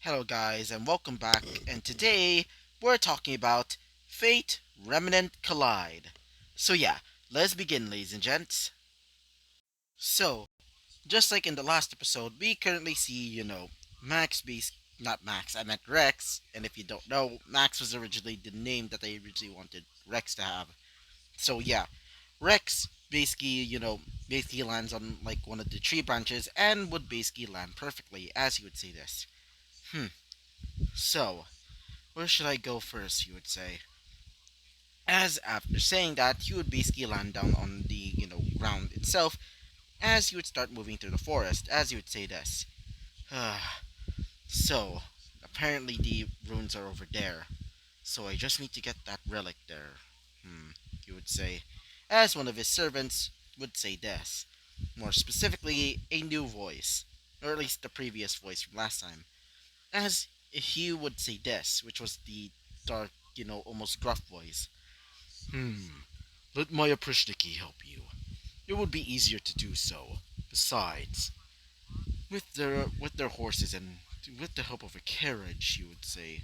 Hello, guys, and welcome back. And today we're talking about Fate Remnant Collide. So, yeah, let's begin, ladies and gents. So, just like in the last episode, we currently see, Max Beast, not Max, I meant Rex. And if you don't know, Max was originally the name that they originally wanted Rex to have. So, yeah, Rex basically lands on like one of the tree branches and would basically land perfectly, as you would say this. Hmm. So, where should I go first, you would say? As after saying that, he would basically land down on the, ground itself as you would start moving through the forest, as you would say this. So, apparently the ruins are over there. So I just need to get that relic there. You would say. As one of his servants would say this. More specifically, a new voice. Or at least the previous voice from last time. As he would say this, which was the dark, almost gruff voice. Let my Aprishniki help you. It would be easier to do so. Besides, with their horses and with the help of a carriage, he would say.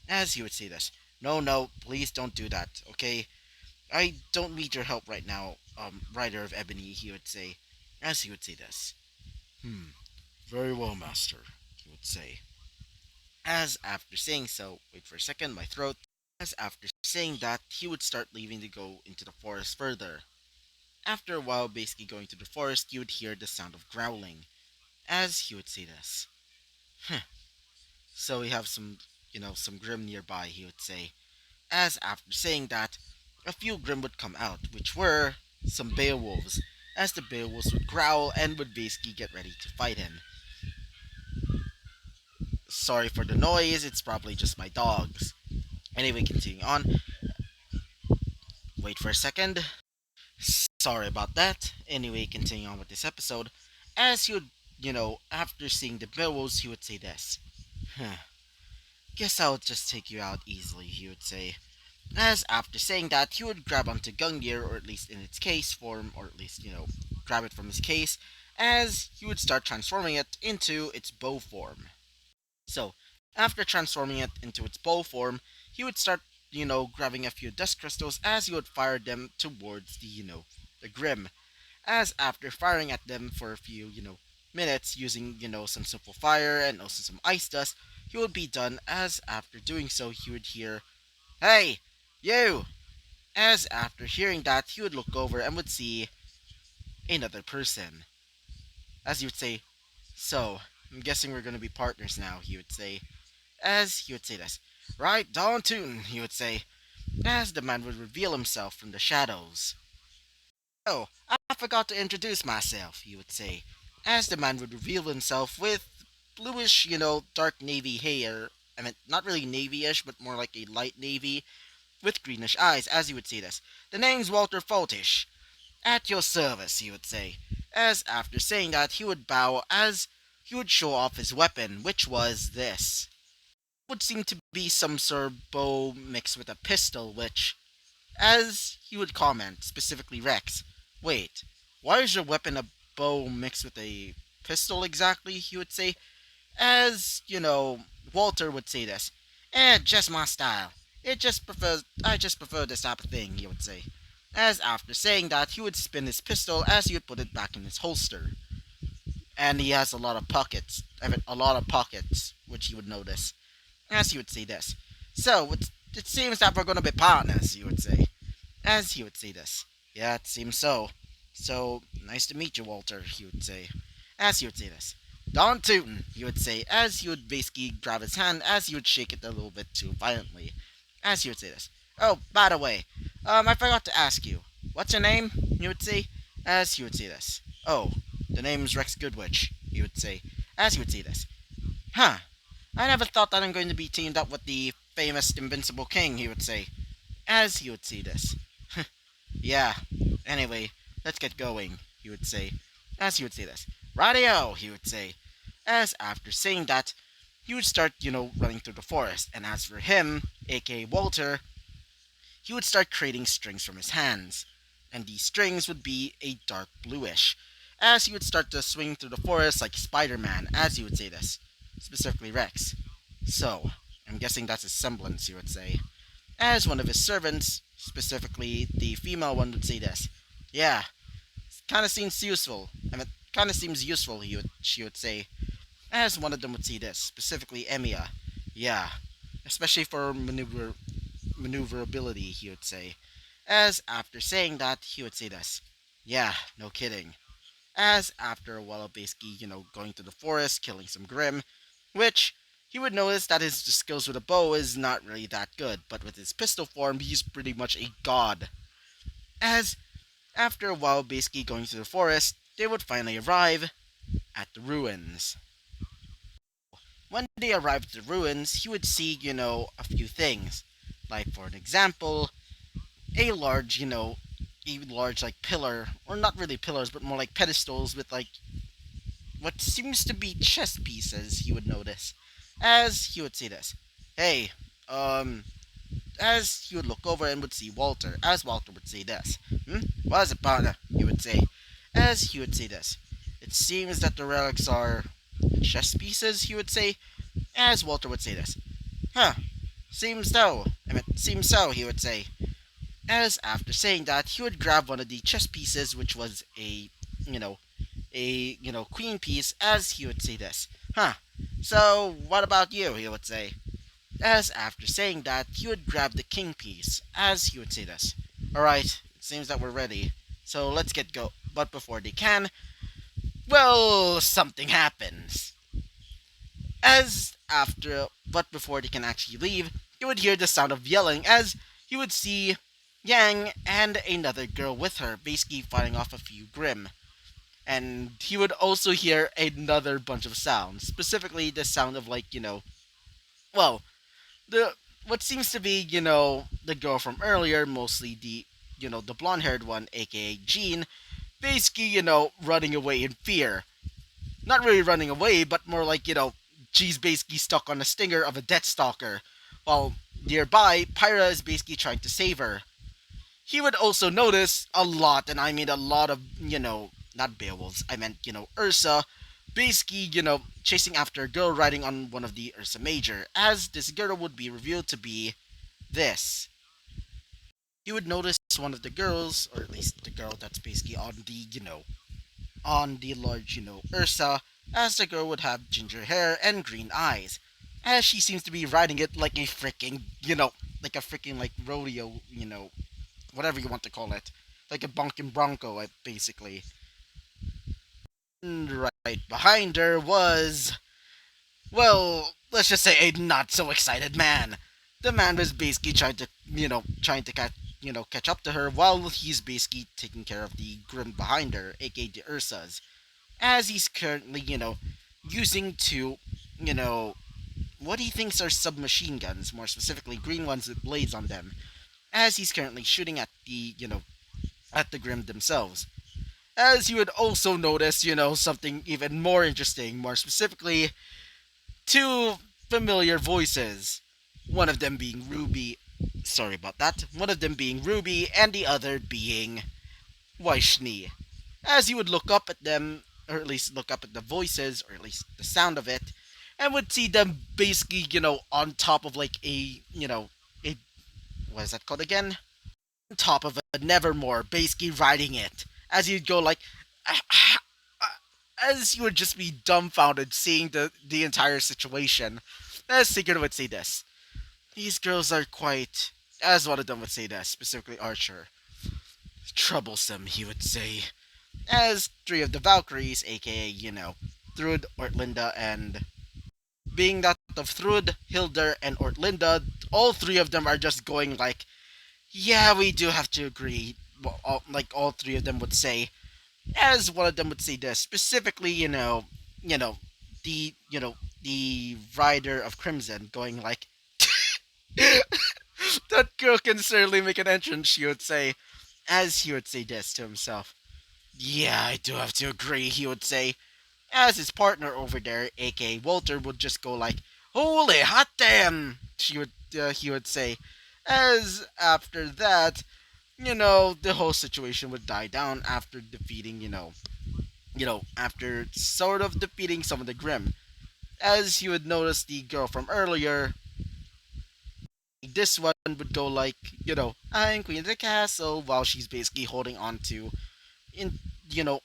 As he would say this. No, no, please don't do that, okay? I don't need your help right now, Rider of Ebony, he would say. As he would say this. Hmm, very well, Master, he would say. As after saying so, wait for a second, my throat. As after saying that, he would start leaving to go into the forest further. After a while, basically going to the forest, you would hear the sound of growling. As he would say this. Huh. So we have some Grim nearby, he would say. As after saying that, a few Grim would come out, which were some Beowulfs, as the Beowulfs would growl and would basically get ready to fight him. Sorry for the noise, it's probably just my dogs. Anyway, continuing on. Wait for a second. Sorry about that. Anyway, continuing on with this episode. As he would, after seeing the Beowulfs, he would say this. Huh. Guess I'll just take you out easily, he would say. As after saying that, he would grab onto Gungnir, or at least in its case form, or at least, grab it from his case, as he would start transforming it into its bow form. So, after transforming it into its bow form, he would start, grabbing a few dust crystals as he would fire them towards the Grim. As after firing at them for a few, minutes using, some simple fire and also some ice dust, he would be done as after doing so he would hear, "Hey, you!" As after hearing that, he would look over and would see another person. As he would say, "So, I'm guessing we're gonna be partners now," he would say. As he would say this. "Right, Don Tootin," he would say, as the man would reveal himself from the shadows. "Oh, I forgot to introduce myself," he would say, as the man would reveal himself with bluish, dark navy hair. I mean, not really navy-ish, but more like a light navy, with greenish eyes, as he would say this. "The name's Walter Foltish. At your service," he would say. As after saying that, he would bow as he would show off his weapon, which was this. Would seem to be some sort of bow mixed with a pistol, which, as he would comment, specifically Rex, "Wait, why is your weapon a bow mixed with a pistol exactly?" he would say. As, Walter would say this. Just my style. I just prefer this type of thing," he would say. As after saying that, he would spin his pistol as he would put it back in his holster. And he has a lot of pockets. I mean, a lot of pockets, which you would notice. As he would say this. "So, it seems that we're going to be partners," he would say. As he would say this. "Yeah, it seems so. So, nice to meet you, Walter," he would say. As he would say this. "Don Tootin," he would say, as he would basically grab his hand as he would shake it a little bit too violently. As he would say this. "Oh, by the way, I forgot to ask you. What's your name?" he would say. As he would say this. "Oh, the name's Rex Goodwitch," he would say. As he would say this. "Huh. I never thought that I'm going to be teamed up with the famous Invincible King," he would say. As he would say this. "Yeah. Anyway, let's get going," he would say. As he would say this. "Radio," he would say. As after saying that, he would start, running through the forest. And as for him, aka Walter, he would start creating strings from his hands. And these strings would be a dark bluish. As he would start to swing through the forest like Spider-Man, as he would say this. Specifically Rex. So, I'm guessing that's a semblance, you would say. As one of his servants, specifically the female one, would say this. Yeah, kind of seems useful. I mean, kind of seems useful, she would say. As one of them would say this, specifically Emiya. Yeah, especially for maneuverability, he would say. As after saying that, he would say this. Yeah, no kidding. As after a while, basically, going to the forest, killing some Grim, which he would notice that his skills with a bow is not really that good, but with his pistol form, he's pretty much a god. As after a while, basically going to the forest, they would finally arrive at the ruins. When they arrived at the ruins, he would see, a few things. Like, for an example, a large, like pillar, or not really pillars, but more like pedestals with like what seems to be chess pieces, he would notice. As he would say this. Hey, um, as he would look over and would see Walter, as Walter would say this. What is it, partner? He would say. As he would say this. It seems that the relics are chess pieces, he would say. As Walter would say this. Huh, seems so. Seems so, he would say. As after saying that, he would grab one of the chess pieces, which was you know, queen piece, as he would say this. Huh, so what about you, he would say. As after saying that, he would grab the king piece, as he would say this. Alright, it seems that we're ready, so let's get go. But before they can, well, something happens. But before they can actually leave, you would hear the sound of yelling as you would see Yang and another girl with her, basically fighting off a few Grim. And he would also hear another bunch of sounds, specifically the sound of like, well, the what seems to be, the girl from earlier, mostly the blonde-haired one, aka Jean, basically, running away in fear. Not really running away, but more like, she's basically stuck on a stinger of a Deathstalker, while nearby, Pyra is basically trying to save her. He would also notice a lot, and I mean a lot of, not Beowulfs, I meant, Ursa, basically, chasing after a girl riding on one of the Ursa Major, as this girl would be revealed to be this. He would notice one of the girls, or at least the girl that's basically on the, on the large, Ursa, as the girl would have ginger hair and green eyes, as she seems to be riding it like a freaking, like a freaking, like, rodeo, whatever you want to call it. Like a bonking bronco, basically. And right behind her was, well, let's just say a not so excited man. The man was basically trying to catch up to her while he's basically taking care of the Grim behind her, aka the Ursas. As he's currently, using two, you know, what he thinks are submachine guns, more specifically green ones with blades on them, as he's currently shooting at at the Grim themselves. As you would also notice, something even more interesting, more specifically, two familiar voices. One of them being RWBY, sorry about that, one of them being RWBY, and the other being Vaishni. As you would look up at them, or at least look up at the voices, or at least the sound of it, and would see them basically, on top of like a, what is that called again? On top of a Nevermore, basically riding it. As you'd go like, as you would just be dumbfounded seeing the entire situation. As Sigurd would say this. These girls are quite, as one of them would say this, specifically Archer. Troublesome, he would say. As three of the Valkyries, aka, Thrud, Ortlinda, and being that of Thrud, Hilder, and Ortlinda, all three of them are just going like, yeah, we do have to agree. Well, like all three of them would say, as one of them would say this, specifically, the rider of Crimson, going like, that girl can certainly make an entrance, she would say, as he would say this to himself. Yeah, I do have to agree, he would say, as his partner over there, aka Walter, would just go like, "Holy hot damn!" He would say, as after that, the whole situation would die down after defeating, after sort of defeating some of the Grim. As you would notice, the girl from earlier, this one would go like, I'm queen of the castle, while she's basically holding on to, in,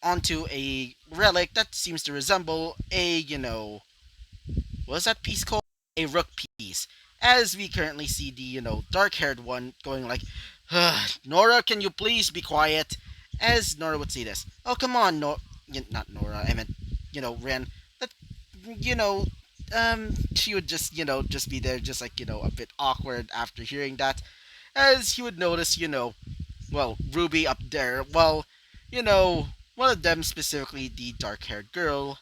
onto a relic that seems to resemble a, what's that piece called? A rook piece. As we currently see the, dark-haired one going like, Nora, can you please be quiet? As Nora would say this. Oh, come on, not Nora, I meant, Ren. That, you know, she would just, just be there, just like, a bit awkward after hearing that. As he would notice, well, Ruby up there, well, one of them, specifically the dark-haired girl,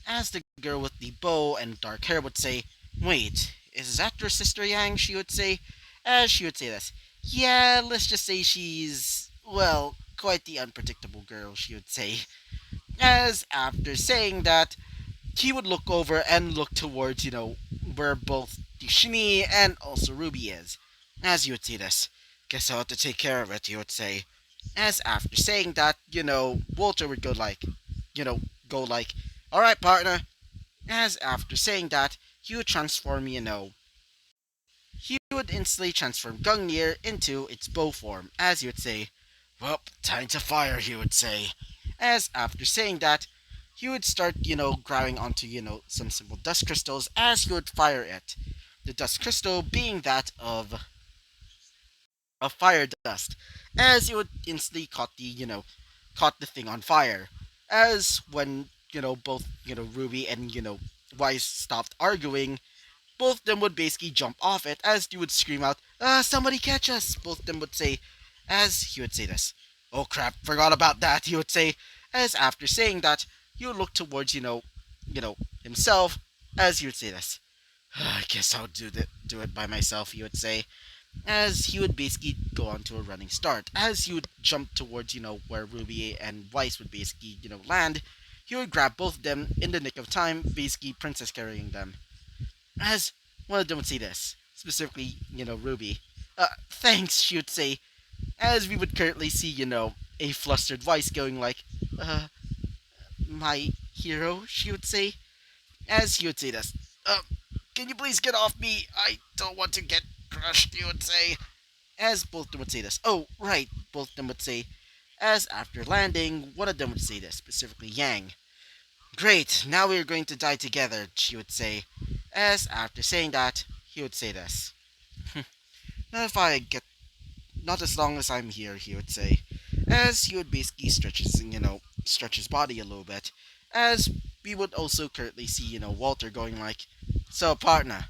as the girl with the bow and dark hair would say, Wait, is that your sister Yang? She would say, as she would say this. Yeah, let's just say she's, well, quite the unpredictable girl, she would say. As after saying that, he would look over and look towards, where both Shmi and also Ruby is. As you would see this, guess I'll have to take care of it, you would say. As after saying that, Walter would you know, go like, Alright, partner. As after saying that, he would transform, he would instantly transform Gungnir into its bow form, as he would say, Well, time to fire, he would say. As after saying that, he would start, grabbing onto, some simple dust crystals as he would fire it. The dust crystal being that of fire dust, as it would instantly caught the thing on fire. As when, both, Ruby and, Wise stopped arguing, both of them would basically jump off it as you would scream out, somebody catch us! Both of them would say, as he would say this. Oh crap, forgot about that, he would say, as after saying that, he would look towards, himself, as he would say this. I guess I'll do it by myself, he would say, as he would basically go on to a running start. As he would jump towards, where Ruby and Weiss would basically, land, he would grab both of them in the nick of time, basically princess carrying them. As one of them would say this, specifically, Ruby. Thanks, she would say, as we would currently see, a flustered Weiss going like, my hero, she would say, as he would say this. Can you please get off me? I don't want to get crushed, he would say, as both of them would say this. Oh, right, both of them would say, as after landing, one of them would say this, specifically Yang. Great, now we are going to die together, she would say, as after saying that, he would say this. Not if I get, not as long as I'm here, he would say, as he would basically stretch his body a little bit, as we would also currently see, Walter going like, So, partner,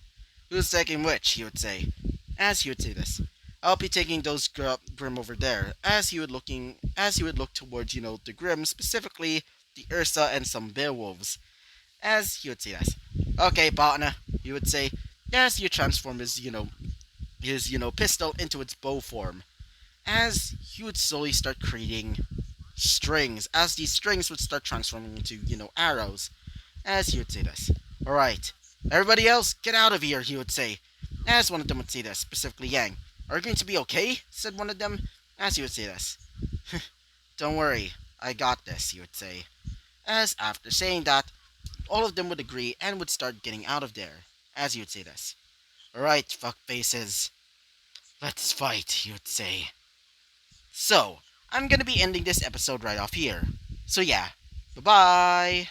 who's taking which, he would say, as he would say this. I'll be taking those Grim over there, as he would look towards, the Grim, specifically the Ursa and some Beowulfs, as he would say this. Okay, partner, he would say, as he transform his pistol into its bow form, as he would slowly start creating strings, as these strings would start transforming into, arrows, as he would say this. Alright, everybody else, get out of here, he would say, as one of them would say this, specifically Yang. Are you going to be okay? Said one of them, as he would say this. Don't worry, I got this, he would say. As after saying that, all of them would agree and would start getting out of there, as he would say this. Alright, fuckfaces, let's fight, he would say. So, I'm gonna be ending this episode right off here. So yeah, bye-bye!